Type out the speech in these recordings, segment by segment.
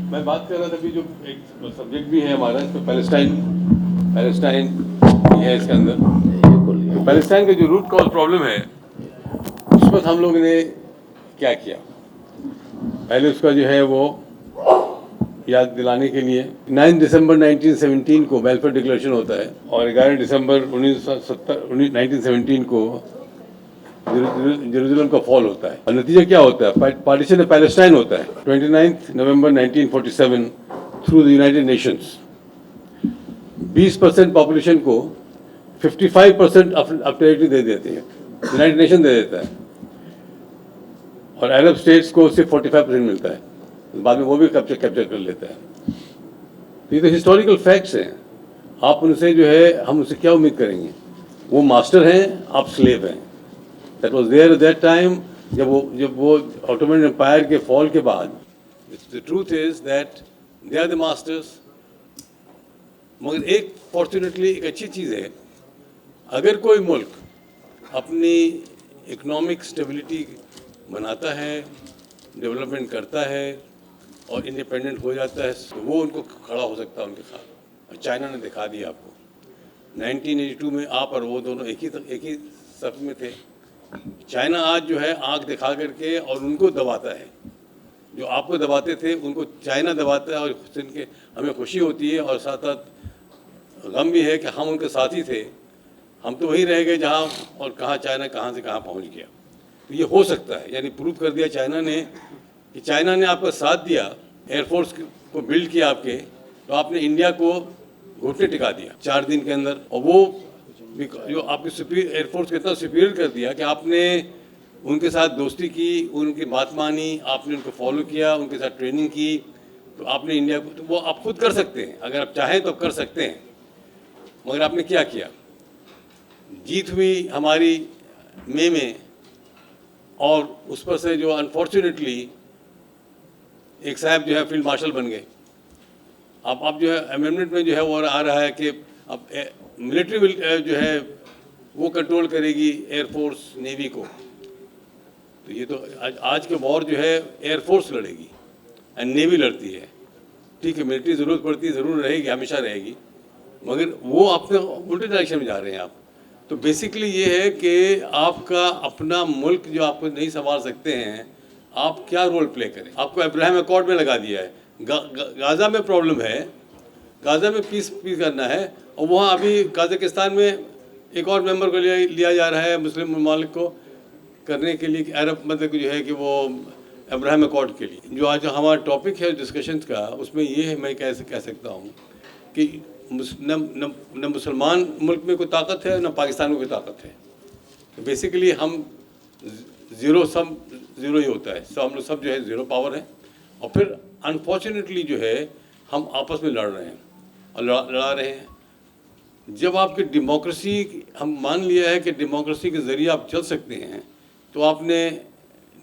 मैं बात कर रहा था अभी जो एक सब्जेक्ट भी है हमारा इसमें पैलेस्टाइन भी है इसके अंदर। तो पैलेस्टाइन का जो रूट कॉज प्रॉब्लम है उस पर हम लोगों ने क्या किया, पहले उसका जो है वो याद दिलाने के लिए 9 दिसंबर 1917 को बेलफर डिक्लेरेशन होता है और 11 दिसंबर 1917 को जेरूसलम का फॉल होता है। और नतीजा क्या होता है, पार्टीशन ऑफ पैलेस्टाइन होता है 29 नवंबर 1947 through the United Nations. 20% population को 55% ऑफ टेरिटरी दे देते हैं, यूनाइटेड नेशन दे देता है, और अरब स्टेट्स को सिर्फ 45% मिलता है, बाद में वो भी कैप्चर कर लेता है। तो ये तो हिस्टोरिकल फैक्ट्स हैं, आप उनसे जो है हम उनसे क्या उम्मीद करेंगे, वो मास्टर हैं, आप स्लेव हैं। That was there at that time, जब वो ऑटोमन एम्पायर के फॉल के बाद। The truth is that they are the masters. मगर एक फॉर्चुनेटली एक अच्छी चीज़ है, अगर कोई मुल्क अपनी इकोनॉमिक स्टेबिलिटी बनाता है, डेवलपमेंट करता है और इंडिपेंडेंट हो जाता है, तो वो उनको खड़ा हो सकता है उनके साथ। और चाइना ने दिखा दिया आपको 1982 में, आप और वो दोनों एक ही सफ में थे। चाइना आज जो है आंख दिखा करके और उनको दबाता है, जो आपको दबाते थे उनको चाइना दबाता है, और जिनके हमें खुशी होती है और साथ साथ गम भी है कि हम उनके साथ ही थे। हम तो वहीं रह गए जहाँ, और कहाँ चाइना कहाँ से कहाँ पहुँच गया। तो ये हो सकता है, यानी प्रूव कर दिया चाइना ने कि चाइना ने आपका साथ दिया, एयरफोर्स को बिल्ड किया आपके, तो आपने इंडिया को घुटने टिका दिया 4 दिन के अंदर। और वो जो आपकी एयरफोर्स को इतना सुपीरियर कर दिया कि आपने उनके साथ दोस्ती की, उनकी बात मानी, आपने उनको फॉलो किया, उनके साथ ट्रेनिंग की, तो आपने इंडिया को, तो वो आप खुद कर सकते हैं, अगर आप चाहें तो कर सकते हैं। मगर आपने क्या किया, जीत हुई हमारी मई में, और उस पर से जो अनफॉर्चुनेटली एक साहब जो है फील्ड मार्शल बन गए। अब जो है अमेंडमेंट में जो है वो आ रहा है कि अब मिलिट्री जो है वो कंट्रोल करेगी एयरफोर्स नेवी को। तो ये तो आज के वॉर जो है एयरफोर्स लड़ेगी एंड नेवी लड़ती है। ठीक है, मिलिट्री ज़रूरत पड़ती है, ज़रूर रहेगी, हमेशा रहेगी, मगर वो अपने उल्टे डायरेक्शन में जा रहे हैं आप। तो बेसिकली ये है कि आपका अपना मुल्क जो आपको नहीं संभाल सकते हैं, आप क्या रोल प्ले करें। आपको अब्राहम अकॉर्ड में लगा दिया है, गाज़ा में प्रॉब्लम है, गाज़ा में पीस करना है, और वहाँ अभी कजाकिस्तान में एक और मेंबर को लिया जा रहा है, मुस्लिम ममालिक को करने के लिए, अरब मतलब जो है कि वो अब्राहम अकॉर्ड के लिए। जो आज हमारा टॉपिक है डिस्कशंस का, उसमें ये है, मैं कैसे कह सकता हूँ कि न मुसलमान मुल्क में कोई ताकत है, न पाकिस्तान में कोई ताकत है। तो बेसिकली हम सब ज़ीरो ही होता है, हम लोग सब जो है ज़ीरो पावर है। और फिर अनफॉर्चुनेटली जो है हम आपस में लड़ रहे हैं और लड़ा रहे हैं। जब आपकी डेमोक्रेसी, हम मान लिया है कि डेमोक्रेसी के ज़रिए आप चल सकते हैं, तो आपने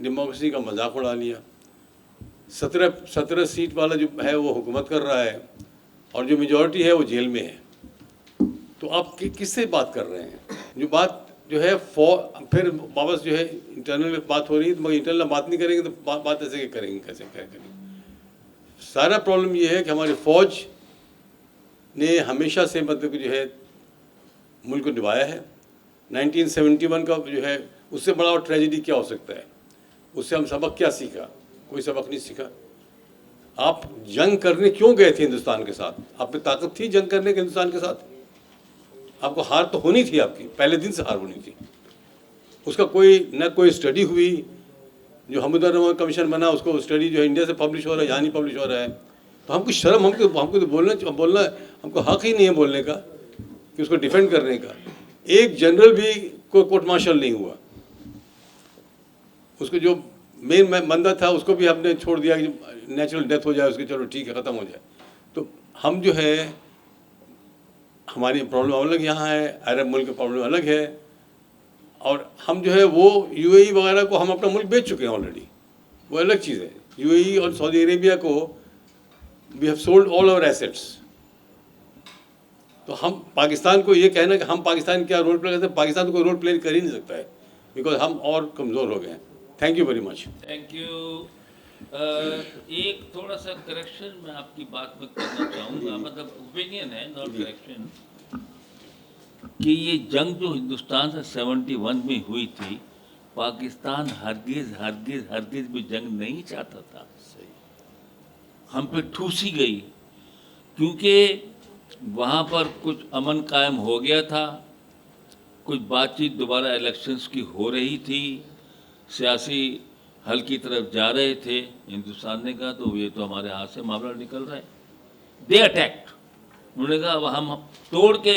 डेमोक्रेसी का मजाक उड़ा लिया। 17 सीट वाला जो है वो हुकूमत कर रहा है, और जो मेजॉरिटी है वो जेल में है। तो आप किससे बात कर रहे हैं? जो बात जो है फिर वापस जो है इंटरनल बात हो रही है, तो मगर इंटरनल बात नहीं करेंगे तो बात ऐसे करेंगे, कैसे क्या करेंगे। सारा प्रॉब्लम ये है कि हमारी फ़ौज ने हमेशा से मतलब जो है मुल्क को डुबाया है। 1971 का जो है, उससे बड़ा और ट्रेजेडी क्या हो सकता है? उससे हम सबक क्या सीखा? कोई सबक नहीं सीखा। आप जंग करने क्यों गए थे हिंदुस्तान के साथ? आप में ताकत थी जंग करने के हिंदुस्तान के साथ? आपको हार तो होनी थी, आपकी पहले दिन से हार होनी थी। उसका कोई स्टडी हुई, जो हमद कमीशन बना, उसको स्टडी जो है इंडिया से पब्लिश हो रहा है, यहाँ नहीं पब्लिश हो रहा है। तो हमको शर्म, हमको तो बोलना हमको हक ही नहीं है बोलने का, कि उसको डिफेंड करने का। एक जनरल भी कोई कोर्ट मार्शल नहीं हुआ, उसको जो मेन बंदा था उसको भी हमने छोड़ दिया कि नेचुरल डेथ हो जाए उसकी, चलो ठीक है, ख़त्म हो जाए। तो हम जो है, हमारी प्रॉब्लम अलग यहाँ है, अरब मुल्क की प्रॉब्लम अलग है, और हम जो है वो यूएई वगैरह को हम अपना मुल्क बेच चुके हैं ऑलरेडी, वो अलग चीज़ है। यूएई और सऊदी अरेबिया को we have sold all our assets. तो हम पाकिस्तान को ये कहना कि हम पाकिस्तान क्या रोल प्ले करते हैं, पाकिस्तान कोई रोल प्ले कर ही नहीं सकता है, बिकॉज हम और कमज़ोर हो गए हैं। Thank you very much. Thank you. एक थोड़ा सा करेक्शन मैं आपकी बात में करना चाहूँगा, मतलब ओपिनियन है नॉट करेक्शन, कि ये जंग जो हिंदुस्तान से 71 में हुई थी, पाकिस्तान हरगिज हरगिज हरगिज भी जंग नहीं चाहता था। हम पे ठूसी गई क्योंकि वहाँ पर कुछ अमन कायम हो गया था, कुछ बातचीत दोबारा इलेक्शंस की हो रही थी, सियासी हल की तरफ जा रहे थे। हिंदुस्तान ने कहा तो ये तो हमारे हाथ से मामला निकल रहा है। दे अटैक्ट, उन्होंने कहा अब हम तोड़ के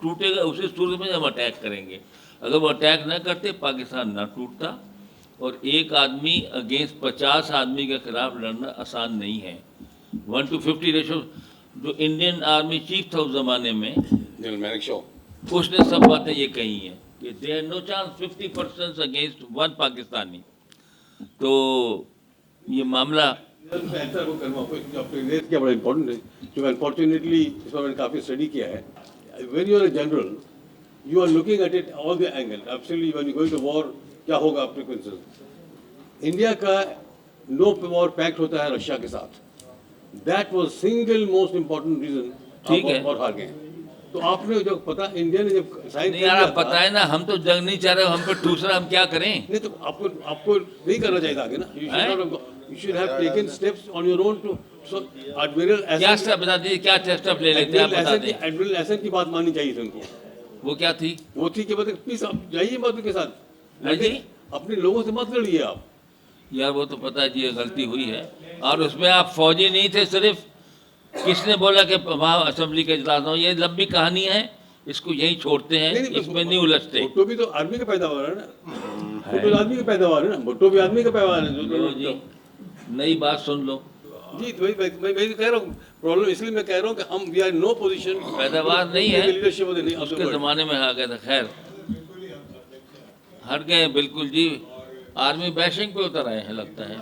टूटेगा उसी सूरत में हम अटैक करेंगे। अगर वो अटैक ना करते पाकिस्तान ना टूटता, और एक आदमी अगेंस्ट 50 आदमी के खिलाफ लड़ना आसान नहीं है। 1 to 50 रेशो जो इंडियन आर्मी चीफ था उस जमाने में, जनरल मैनेक्शॉ, उसने सब बातें ये कही हैं कि there no chance 50% against one Pakistani. तो ये मामला आंसर वो करूँ आपको, आपने रेट किया बड़ा इम्पोर्टेंट है, जो अनफॉर्चुनेटली इस पर मैंने काफ़ी स्टडी किया है। When you are a general, you are looking at it all the angle, absolutely when you going to war क्या होगा प्रिकॉशंस। इंडिया का नो वॉर पैक्ट होता है रशिया के साथ, that was single most important reason ठीक है। आप वॉर हार गए। तो आपने जो पता इंडिया ने जब साइन नहीं यार, आप पता है ना, हम तो जंग नहीं चाह रहे, हम पर दूसरा हम क्या करें? नहीं तो आपको नहीं करना चाहिए था आगे ना। You should have taken steps on your own to, so Admiral क्या स्टेप बता दीजिए, क्या स्टेप ले लेते हैं आप बता दें। एडमिरल एहसन की बात माननी चाहिए थी उनको। वो क्या थी? वो थी कि मतलब प्लीज आप जाइए मत के साथ, हाँ जी। अपने लोगों से मत लड़िए आप। यार वो तो पता है जी, ये गलती हुई है, और उसमें आप फौजी नहीं थे सिर्फ, किसने बोला कि वहाँ असेंबली के इजलास हो? ये लंबी कहानी है, इसको यही छोड़ते हैं, इसमें नहीं उलझते। भुट्टो भी तो आदमी का पैदावार है ना, भुट्टो आदमी का पैदावार है ना, भुट्टो भी आदमी का पैदावार है। लो जी, नई बात सुन लो जी, तो मैं कह रहा हूँ, प्रॉब्लम इसलिए मैं कह रहा हूँ कि हम वी आर नो पोजीशन, पैदावार नहीं है, लीडरशिप उसके ज़माने में आ गया था। खैर हट गए बिल्कुल जी, आर्मी बैशिंग पे उतर आए हैं लगता है।